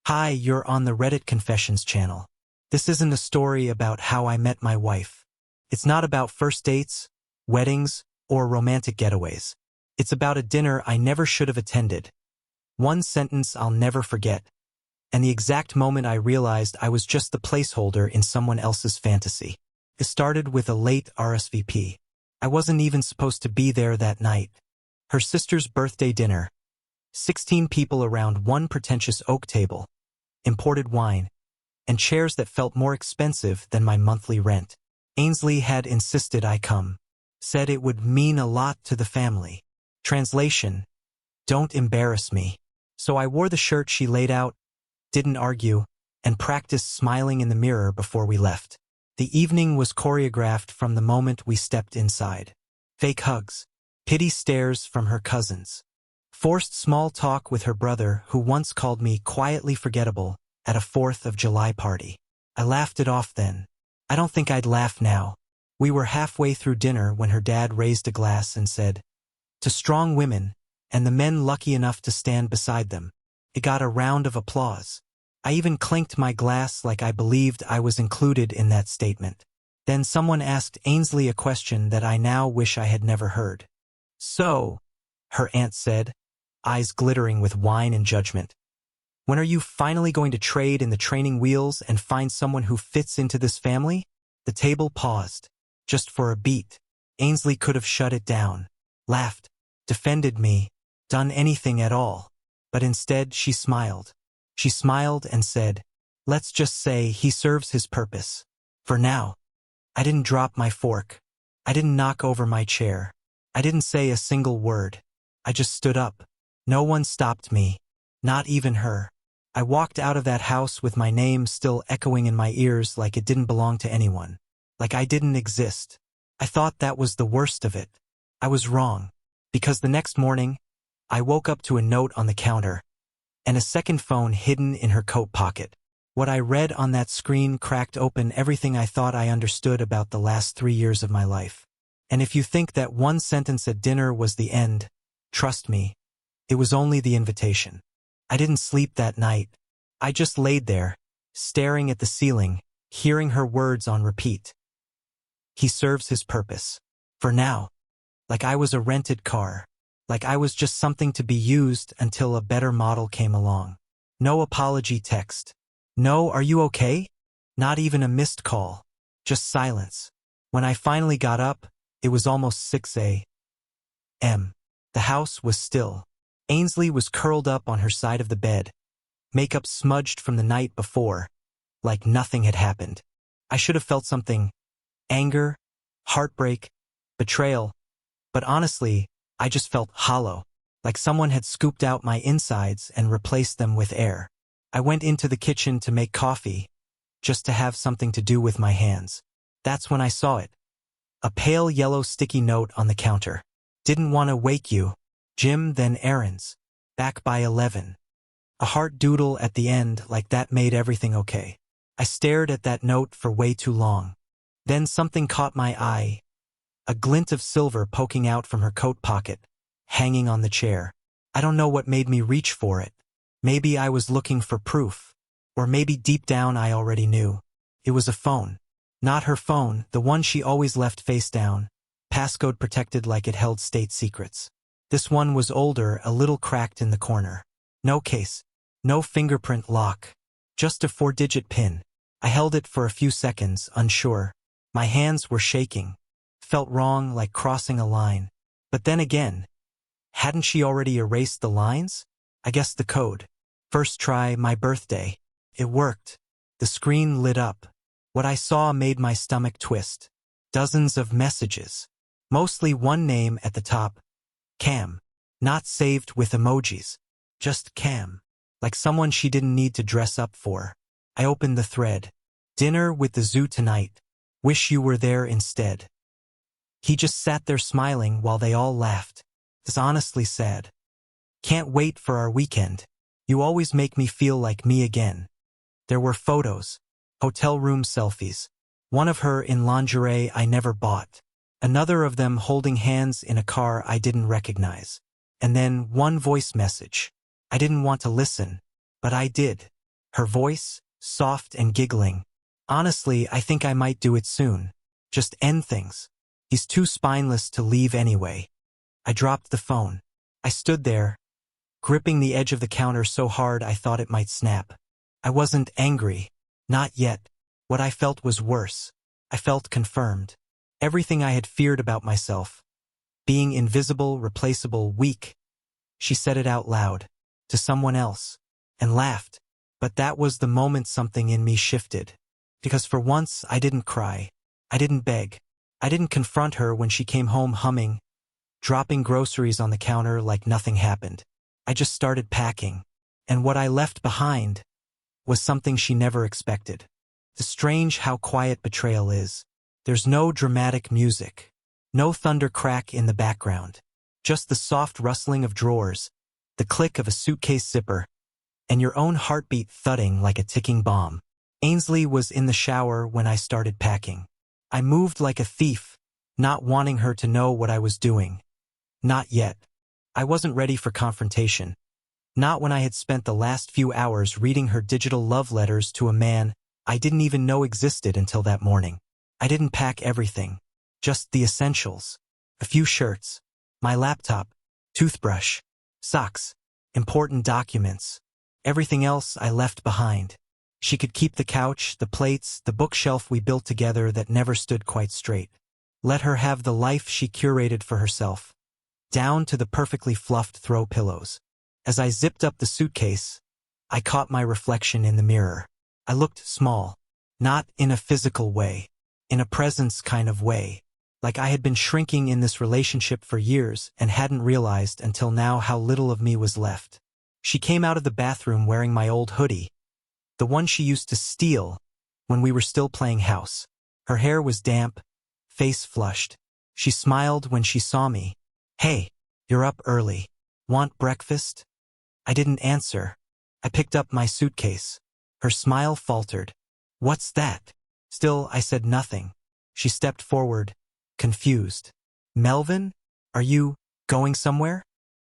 Hi, you're on the Reddit Confessions channel. This isn't a story about how I met my wife. It's not about first dates, weddings, or romantic getaways. It's about a dinner I never should have attended. One sentence I'll never forget. And the exact moment I realized I was just the placeholder in someone else's fantasy. It started with a late RSVP. I wasn't even supposed to be there that night. Her sister's birthday dinner. 16 people around one pretentious oak table. Imported wine. And chairs that felt more expensive than my monthly rent. Ainsley had insisted I come. Said it would mean a lot to the family. Translation: don't embarrass me. So I wore the shirt she laid out, didn't argue, and practiced smiling in the mirror before we left. The evening was choreographed from the moment we stepped inside. Fake hugs. Pity stares from her cousins. Forced small talk with her brother, who once called me quietly forgettable at a 4th of July party. I laughed it off then. I don't think I'd laugh now. We were halfway through dinner when her dad raised a glass and said, "To strong women, and the men lucky enough to stand beside them." It got a round of applause. I even clinked my glass like I believed I was included in that statement. Then someone asked Ainsley a question that I now wish I had never heard. "So," her aunt said, eyes glittering with wine and judgment, "when are you finally going to trade in the training wheels and find someone who fits into this family?" The table paused. Just for a beat. Ainsley could have shut it down, laughed, defended me, done anything at all. But instead she smiled. She smiled and said, "Let's just say he serves his purpose. For now." I didn't drop my fork. I didn't knock over my chair. I didn't say a single word. I just stood up. No one stopped me. Not even her. I walked out of that house with my name still echoing in my ears like it didn't belong to anyone. Like I didn't exist. I thought that was the worst of it. I was wrong. Because the next morning, I woke up to a note on the counter, and a second phone hidden in her coat pocket. What I read on that screen cracked open everything I thought I understood about the last 3 years of my life. And if you think that one sentence at dinner was the end, trust me, it was only the invitation. I didn't sleep that night. I just laid there, staring at the ceiling, hearing her words on repeat. He serves his purpose. For now. Like I was a rented car. Like I was just something to be used until a better model came along. No apology text. No "are you okay?" Not even a missed call. Just silence. When I finally got up, it was almost 6 a.m. The house was still. Ainsley was curled up on her side of the bed, makeup smudged from the night before, like nothing had happened. I should have felt something. Anger, heartbreak, betrayal. But honestly, I just felt hollow, like someone had scooped out my insides and replaced them with air. I went into the kitchen to make coffee, just to have something to do with my hands. That's when I saw it. A pale yellow sticky note on the counter. "Didn't want to wake you. Jim, then errands. Back by 11. A heart doodle at the end like that made everything okay. I stared at that note for way too long. Then something caught my eye. A glint of silver poking out from her coat pocket, hanging on the chair. I don't know what made me reach for it. Maybe I was looking for proof. Or maybe deep down I already knew. It was a phone. Not her phone, the one she always left face down, passcode protected like it held state secrets. This one was older, a little cracked in the corner. No case. No fingerprint lock. Just a 4-digit PIN. I held it for a few seconds, unsure. My hands were shaking. Felt wrong, like crossing a line. But then again, hadn't she already erased the lines? I guessed the code. First try, my birthday. It worked. The screen lit up. What I saw made my stomach twist. Dozens of messages. Mostly one name at the top. Cam. Not saved with emojis. Just Cam. Like someone she didn't need to dress up for. I opened the thread. "Dinner with the zoo tonight. Wish you were there instead." He just sat there smiling while they all laughed. It's honestly sad. "Can't wait for our weekend. You always make me feel like me again." There were photos. Hotel room selfies. One of her in lingerie I never bought. Another of them holding hands in a car I didn't recognize. And then one voice message. I didn't want to listen, but I did. Her voice, soft and giggling. Honestly, I think I might do it soon. Just end things. He's too spineless to leave anyway. I dropped the phone. I stood there, gripping the edge of the counter so hard I thought it might snap. I wasn't angry. Not yet. What I felt was worse. I felt confirmed. Everything I had feared about myself. Being invisible, replaceable, weak. She said it out loud. To someone else. And laughed. But that was the moment something in me shifted. Because for once, I didn't cry. I didn't beg. I didn't confront her when she came home humming, dropping groceries on the counter like nothing happened. I just started packing. And what I left behind was something she never expected. It's strange how quiet betrayal is. There's no dramatic music. No thunder crack in the background. Just the soft rustling of drawers, the click of a suitcase zipper, and your own heartbeat thudding like a ticking bomb. Ainsley was in the shower when I started packing. I moved like a thief, not wanting her to know what I was doing. Not yet. I wasn't ready for confrontation. Not when I had spent the last few hours reading her digital love letters to a man I didn't even know existed until that morning. I didn't pack everything. Just the essentials. A few shirts. My laptop. Toothbrush. Socks. Important documents. Everything else I left behind. She could keep the couch, the plates, the bookshelf we built together that never stood quite straight. Let her have the life she curated for herself. Down to the perfectly fluffed throw pillows. As I zipped up the suitcase, I caught my reflection in the mirror. I looked small. Not in a physical way. In a presence kind of way. Like I had been shrinking in this relationship for years and hadn't realized until now how little of me was left. She came out of the bathroom wearing my old hoodie. The one she used to steal when we were still playing house. Her hair was damp, face flushed. She smiled when she saw me. "Hey, you're up early. Want breakfast?" I didn't answer. I picked up my suitcase. Her smile faltered. "What's that?" Still, I said nothing. She stepped forward, confused. "Melvin, are you going somewhere?"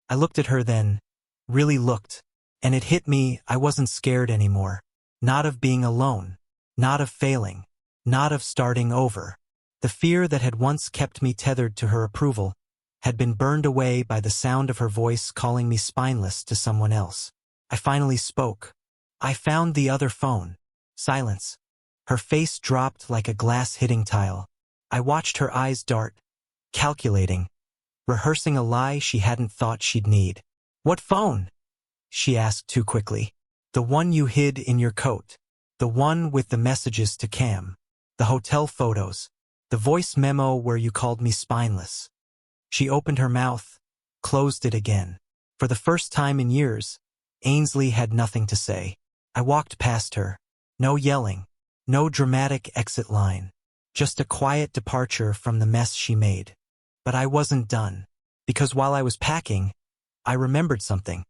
I looked at her then, really looked, and it hit me I wasn't scared anymore. Not of being alone. Not of failing. Not of starting over. The fear that had once kept me tethered to her approval had been burned away by the sound of her voice calling me spineless to someone else. I finally spoke. I found the other phone. Silence. Her face dropped like a glass hitting tile. I watched her eyes dart, calculating, rehearsing a lie she hadn't thought she'd need. "What phone?" she asked too quickly. "The one you hid in your coat. The one with the messages to Cam. The hotel photos. The voice memo where you called me spineless." She opened her mouth, closed it again. For the first time in years, Ainsley had nothing to say. I walked past her. No yelling. No dramatic exit line. Just a quiet departure from the mess she made. But I wasn't done. Because while I was packing, I remembered something.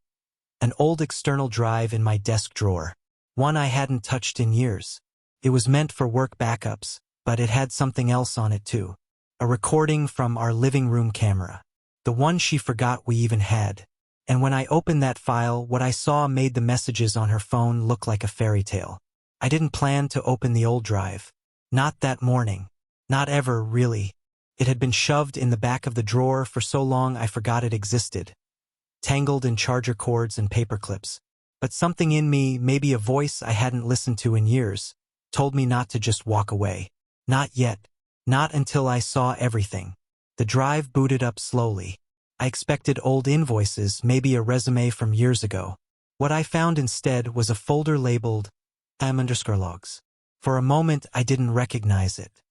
An old external drive in my desk drawer. One I hadn't touched in years. It was meant for work backups, but it had something else on it too. A recording from our living room camera. The one she forgot we even had. And when I opened that file, what I saw made the messages on her phone look like a fairy tale. I didn't plan to open the old drive. Not that morning. Not ever, really. It had been shoved in the back of the drawer for so long I forgot it existed. Tangled in charger cords and paper clips. But something in me, maybe a voice I hadn't listened to in years, told me not to just walk away. Not yet. Not until I saw everything. The drive booted up slowly. I expected old invoices, maybe a resume from years ago. What I found instead was a folder labeled am_logs. For a moment, I didn't recognize it.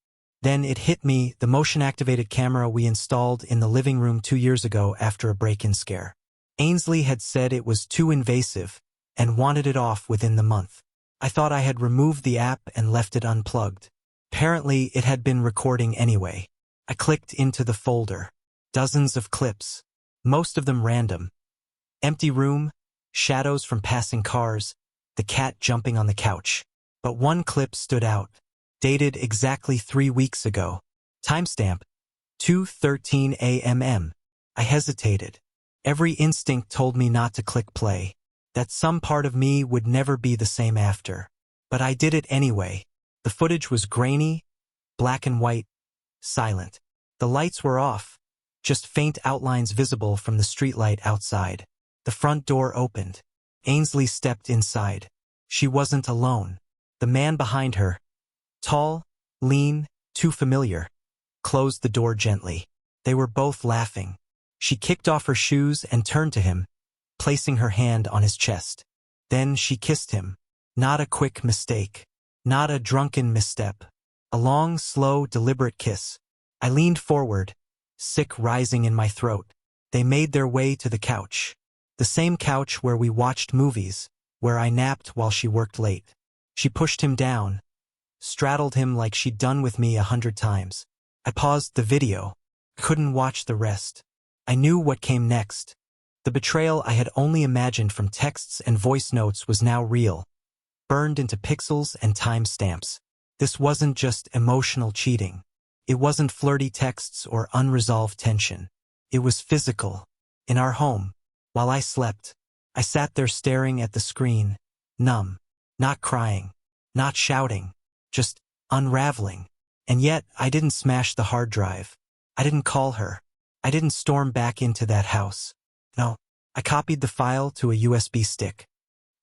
Then it hit me, the motion-activated camera we installed in the living room 2 years ago after a break-in scare. Ainsley had said it was too invasive and wanted it off within the month. I thought I had removed the app and left it unplugged. Apparently, it had been recording anyway. I clicked into the folder. Dozens of clips. Most of them random. Empty room, shadows from passing cars, the cat jumping on the couch. But one clip stood out. Dated exactly 3 weeks ago. Timestamp, 2:13 a.m. I hesitated. Every instinct told me not to click play. that some part of me would never be the same after. But I did it anyway. The footage was grainy, black and white, silent. The lights were off, just faint outlines visible from the streetlight outside. The front door opened. Ainsley stepped inside. She wasn't alone. The man behind her, tall, lean, too familiar, closed the door gently. They were both laughing. She kicked off her shoes and turned to him, placing her hand on his chest. Then she kissed him. Not a quick mistake. Not a drunken misstep. A long, slow, deliberate kiss. I leaned forward, sick rising in my throat. They made their way to the couch. The same couch where we watched movies, where I napped while she worked late. She pushed him down, straddled him like she'd done with me 100 times. I paused the video, couldn't watch the rest. I knew what came next. The betrayal I had only imagined from texts and voice notes was now real, burned into pixels and timestamps. This wasn't just emotional cheating. It wasn't flirty texts or unresolved tension. It was physical. In our home, while I slept, I sat there staring at the screen, numb, not crying, not shouting, just unraveling. And yet, I didn't smash the hard drive. I didn't call her. I didn't storm back into that house. No, I copied the file to a USB stick.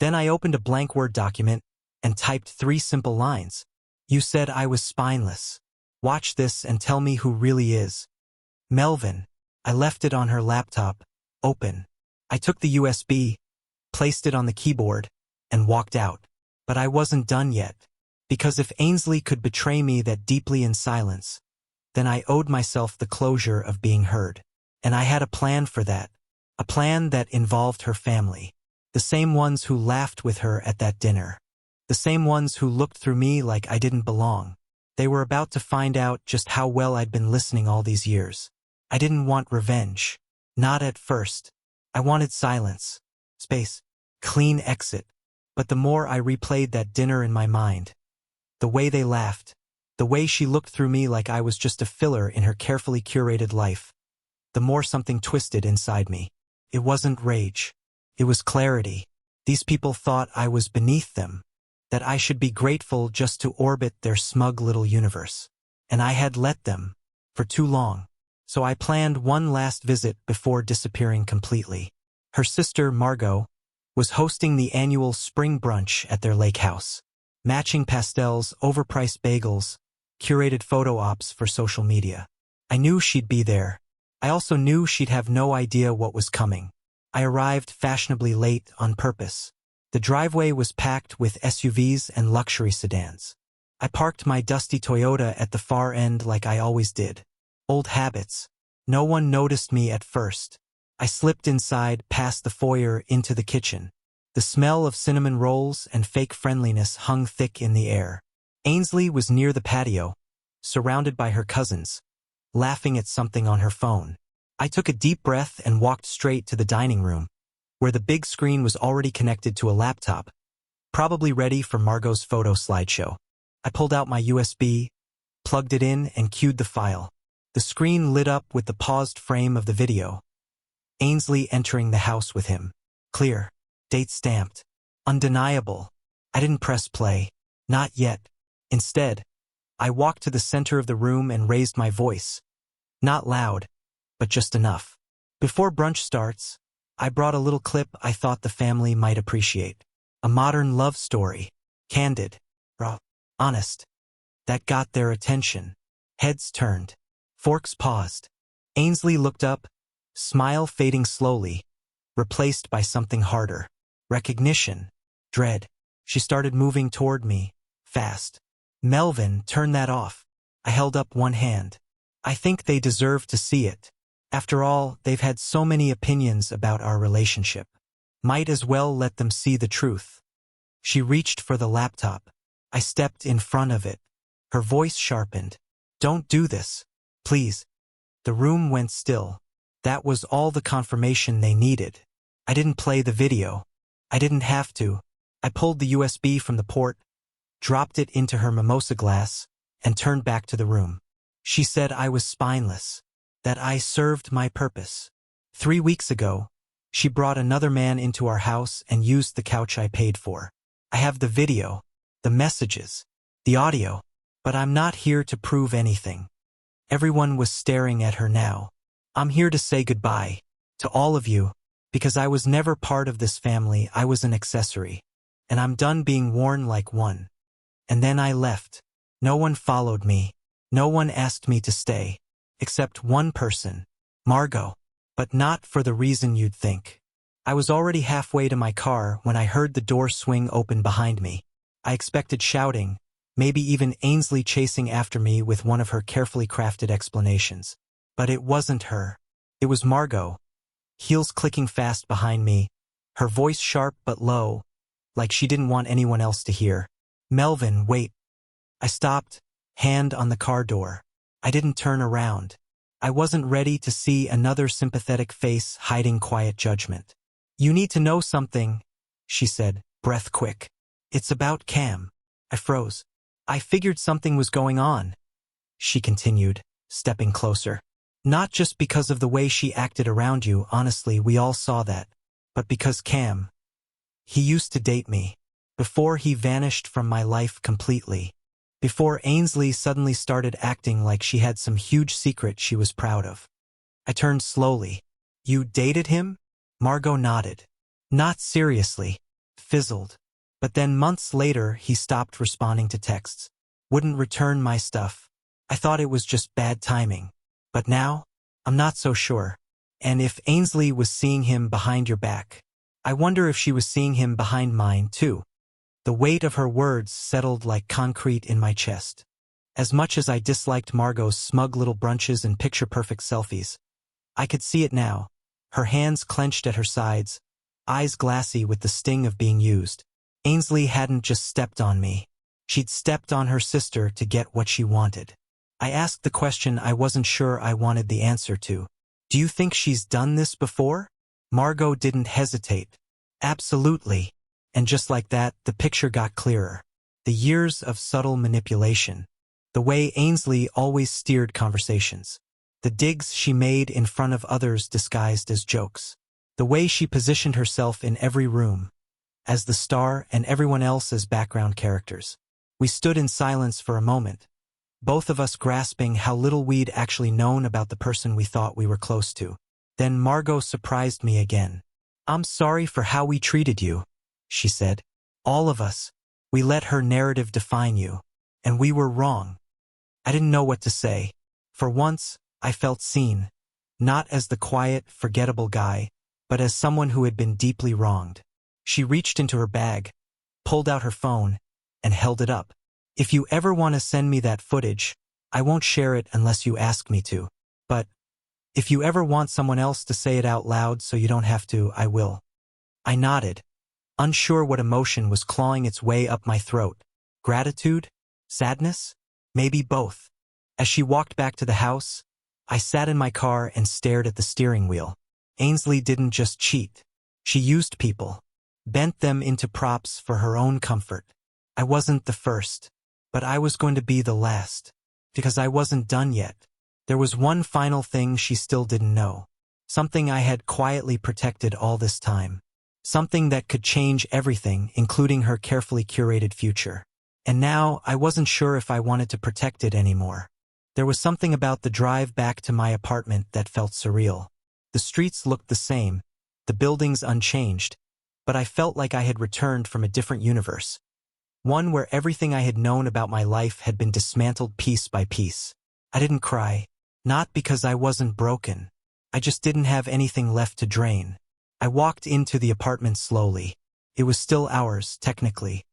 Then I opened a blank Word document and typed 3 simple lines. You said I was spineless. Watch this and tell me who really is. Melvin. I left it on her laptop, open. I took the USB, placed it on the keyboard, and walked out. But I wasn't done yet. Because if Ainsley could betray me that deeply in silence, then I owed myself the closure of being heard. And I had a plan for that. A plan that involved her family. The same ones who laughed with her at that dinner. The same ones who looked through me like I didn't belong. They were about to find out just how well I'd been listening all these years. I didn't want revenge. Not at first. I wanted silence. Space. Clean exit. But the more I replayed that dinner in my mind, the way they laughed, the way she looked through me like I was just a filler in her carefully curated life, the more something twisted inside me. It wasn't rage. It was clarity. These people thought I was beneath them, that I should be grateful just to orbit their smug little universe. And I had let them, for too long. So I planned one last visit before disappearing completely. Her sister, Margot, was hosting the annual spring brunch at their lake house. Matching pastels, overpriced bagels, curated photo ops for social media. I knew she'd be there. I also knew she'd have no idea what was coming. I arrived fashionably late on purpose. The driveway was packed with SUVs and luxury sedans. I parked my dusty Toyota at the far end like I always did. Old habits. No one noticed me at first. I slipped inside past the foyer into the kitchen. The smell of cinnamon rolls and fake friendliness hung thick in the air. Ainsley was near the patio, surrounded by her cousins, laughing at something on her phone. I took a deep breath and walked straight to the dining room, where the big screen was already connected to a laptop, probably ready for Margot's photo slideshow. I pulled out my USB, plugged it in, and cued the file. The screen lit up with the paused frame of the video. Ainsley entering the house with him. Clear. Date stamped. Undeniable. I didn't press play. Not yet. Instead, I walked to the center of the room and raised my voice. Not loud, but just enough. Before brunch starts, I brought a little clip I thought the family might appreciate. A modern love story. Candid. Raw. Honest. That got their attention. Heads turned. Forks paused. Ainsley looked up, smile fading slowly, replaced by something harder. Recognition. Dread. She started moving toward me, fast. Melvin, turn that off. I held up one hand. I think they deserve to see it. After all, they've had so many opinions about our relationship. Might as well let them see the truth. She reached for the laptop. I stepped in front of it. Her voice sharpened. Don't do this. Please. The room went still. That was all the confirmation they needed. I didn't play the video. I didn't have to. I pulled the USB from the port, dropped it into her mimosa glass, and turned back to the room. She said I was spineless, that I served my purpose. 3 weeks ago, She brought another man into our house and used the couch I paid for. I have the video, the messages, the audio, but I'm not here to prove anything. Everyone was staring at her now. I'm here to say goodbye to all of you, because I was never part of this family. I was an accessory. And I'm done being worn like one. And then I left. No one followed me. No one asked me to stay. Except one person, Margot. But not for the reason you'd think. I was already halfway to my car when I heard the door swing open behind me. I expected shouting, maybe even Ainsley chasing after me with one of her carefully crafted explanations. But it wasn't her. It was Margot. Heels clicking fast behind me, her voice sharp but low, like she didn't want anyone else to hear. Melvin, wait. I stopped, hand on the car door. I didn't turn around. I wasn't ready to see another sympathetic face hiding quiet judgment. You need to know something, she said, breath quick. It's about Cam. I froze. I figured something was going on, she continued, stepping closer. Not just because of the way she acted around you, honestly, we all saw that. But because Cam, he used to date me. Before he vanished from my life completely. Before Ainsley suddenly started acting like she had some huge secret she was proud of. I turned slowly. You dated him? Margot nodded. Not seriously. Fizzled. But then months later he stopped responding to texts. Wouldn't return my stuff. I thought it was just bad timing. But now, I'm not so sure. And if Ainsley was seeing him behind your back, I wonder if she was seeing him behind mine too. The weight of her words settled like concrete in my chest. As much as I disliked Margot's smug little brunches and picture-perfect selfies, I could see it now. Her hands clenched at her sides, eyes glassy with the sting of being used. Ainsley hadn't just stepped on me. She'd stepped on her sister to get what she wanted. I asked the question I wasn't sure I wanted the answer to. Do you think she's done this before? Margot didn't hesitate. Absolutely. And just like that, the picture got clearer. The years of subtle manipulation. The way Ainsley always steered conversations. The digs she made in front of others disguised as jokes. The way she positioned herself in every room, as the star and everyone else as background characters. We stood in silence for a moment, both of us grasping how little we'd actually known about the person we thought we were close to. Then Margot surprised me again. I'm sorry for how we treated you, she said. All of us. We let her narrative define you. And we were wrong. I didn't know what to say. For once, I felt seen. Not as the quiet, forgettable guy, but as someone who had been deeply wronged. She reached into her bag, pulled out her phone, and held it up. If you ever want to send me that footage, I won't share it unless you ask me to. But if you ever want someone else to say it out loud so you don't have to, I will. I nodded, unsure what emotion was clawing its way up my throat. Gratitude? Sadness? Maybe both. As she walked back to the house, I sat in my car and stared at the steering wheel. Ainsley didn't just cheat. She used people, bent them into props for her own comfort. I wasn't the first, but I was going to be the last, because I wasn't done yet. There was one final thing she still didn't know. Something I had quietly protected all this time. Something that could change everything, including her carefully curated future. And now, I wasn't sure if I wanted to protect it anymore. There was something about the drive back to my apartment that felt surreal. The streets looked the same, the buildings unchanged, but I felt like I had returned from a different universe. One where everything I had known about my life had been dismantled piece by piece. I didn't cry, not because I wasn't broken. I just didn't have anything left to drain. I walked into the apartment slowly. It was still ours, technically.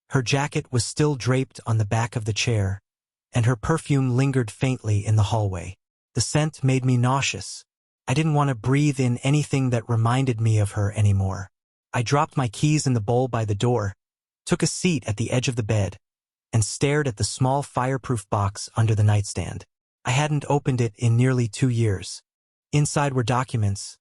Her jacket was still draped on the back of the chair, and her perfume lingered faintly in the hallway. The scent made me nauseous. I didn't want to breathe in anything that reminded me of her anymore. I dropped my keys in the bowl by the door, took a seat at the edge of the bed, and stared at the small fireproof box under the nightstand. I hadn't opened it in nearly 2 years. Inside were documents,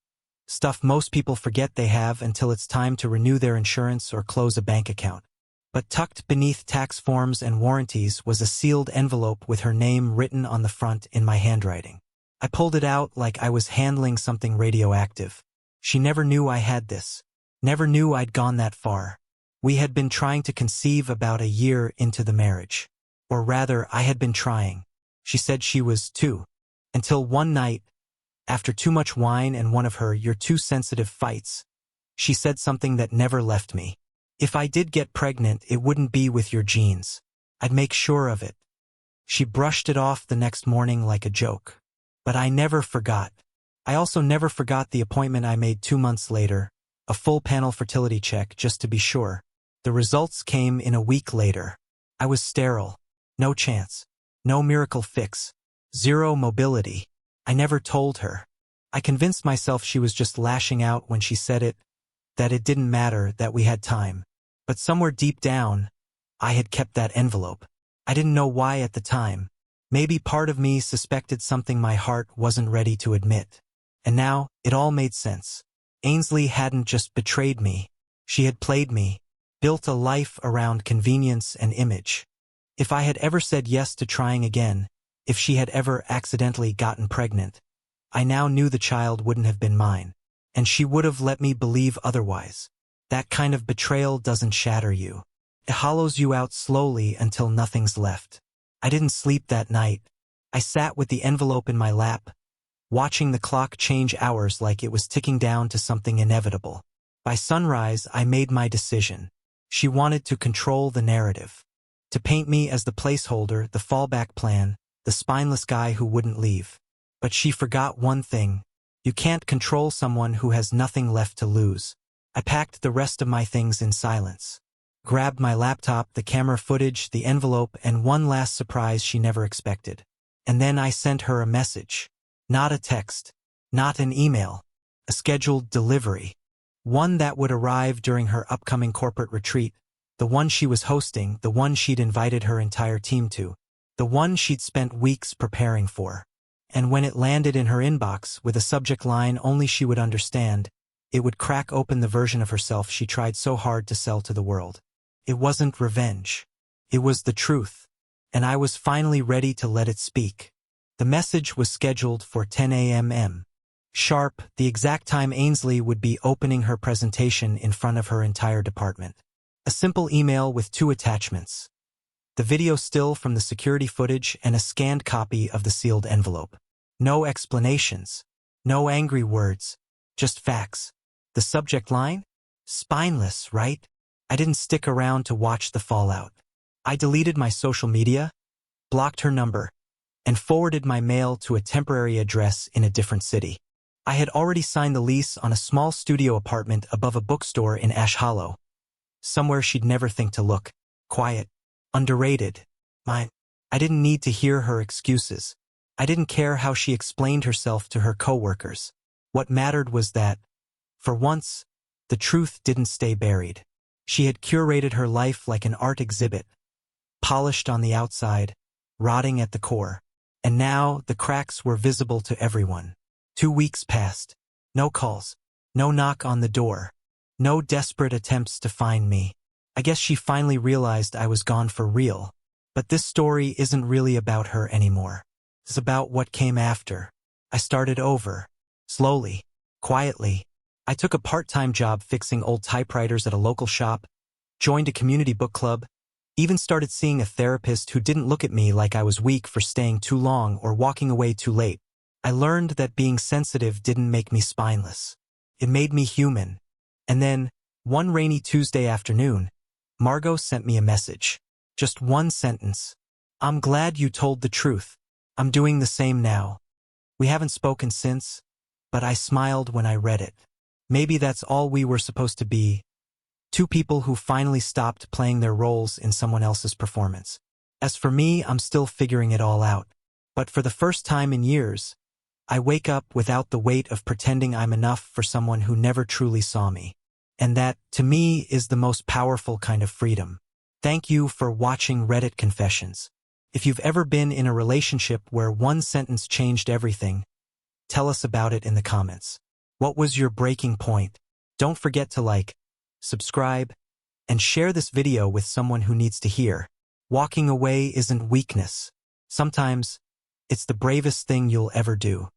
stuff most people forget they have until it's time to renew their insurance or close a bank account. But tucked beneath tax forms and warranties was a sealed envelope with her name written on the front in my handwriting. I pulled it out like I was handling something radioactive. She never knew I had this. Never knew I'd gone that far. We had been trying to conceive about a year into the marriage. Or rather, I had been trying. She said she was too. Until one night, after too much wine and one of her "you're too sensitive" fights, she said something that never left me. If I did get pregnant, it wouldn't be with your genes. I'd make sure of it. She brushed it off the next morning like a joke. But I never forgot. I also never forgot the appointment I made 2 months later, a full panel fertility check just to be sure. The results came in a week later. I was sterile. No chance. No miracle fix. Zero mobility. I never told her. I convinced myself she was just lashing out when she said it, that it didn't matter, that we had time. But somewhere deep down, I had kept that envelope. I didn't know why at the time. Maybe part of me suspected something my heart wasn't ready to admit. And now, it all made sense. Ainsley hadn't just betrayed me. She had played me, built a life around convenience and image. If I had ever said yes to trying again, if she had ever accidentally gotten pregnant, I now knew the child wouldn't have been mine. And she would have let me believe otherwise. That kind of betrayal doesn't shatter you. It hollows you out slowly until nothing's left. I didn't sleep that night. I sat with the envelope in my lap, watching the clock change hours like it was ticking down to something inevitable. By sunrise, I made my decision. She wanted to control the narrative. To paint me as the placeholder, the fallback plan, the spineless guy who wouldn't leave. But she forgot one thing. You can't control someone who has nothing left to lose. I packed the rest of my things in silence. Grabbed my laptop, the camera footage, the envelope, and one last surprise she never expected. And then I sent her a message. Not a text. Not an email. A scheduled delivery. One that would arrive during her upcoming corporate retreat. The one she was hosting, the one she'd invited her entire team to. The one she'd spent weeks preparing for. And when it landed in her inbox with a subject line only she would understand, it would crack open the version of herself she tried so hard to sell to the world. It wasn't revenge. It was the truth. And I was finally ready to let it speak. The message was scheduled for 10 a.m. sharp, the exact time Ainsley would be opening her presentation in front of her entire department. A simple email with 2 attachments. The video still from the security footage and a scanned copy of the sealed envelope. No explanations. No angry words. Just facts. The subject line? Spineless, right? I didn't stick around to watch the fallout. I deleted my social media, blocked her number, and forwarded my mail to a temporary address in a different city. I had already signed the lease on a small studio apartment above a bookstore in Ash Hollow. Somewhere she'd never think to look. Quiet. Underrated. Mine. I didn't need to hear her excuses. I didn't care how she explained herself to her coworkers. What mattered was that, for once, the truth didn't stay buried. She had curated her life like an art exhibit, polished on the outside, rotting at the core. And now the cracks were visible to everyone. 2 weeks passed. No calls. No knock on the door. No desperate attempts to find me. I guess she finally realized I was gone for real. But this story isn't really about her anymore. It's about what came after. I started over. Slowly. Quietly. I took a part-time job fixing old typewriters at a local shop, joined a community book club, even started seeing a therapist who didn't look at me like I was weak for staying too long or walking away too late. I learned that being sensitive didn't make me spineless. It made me human. And then, one rainy Tuesday afternoon, Margot sent me a message. Just one sentence. I'm glad you told the truth. I'm doing the same now. We haven't spoken since, but I smiled when I read it. Maybe that's all we were supposed to be. 2 people who finally stopped playing their roles in someone else's performance. As for me, I'm still figuring it all out. But for the first time in years, I wake up without the weight of pretending I'm enough for someone who never truly saw me. And that, to me, is the most powerful kind of freedom. Thank you for watching Reddit Confessions. If you've ever been in a relationship where one sentence changed everything, tell us about it in the comments. What was your breaking point? Don't forget to like, subscribe, and share this video with someone who needs to hear. Walking away isn't weakness. Sometimes, it's the bravest thing you'll ever do.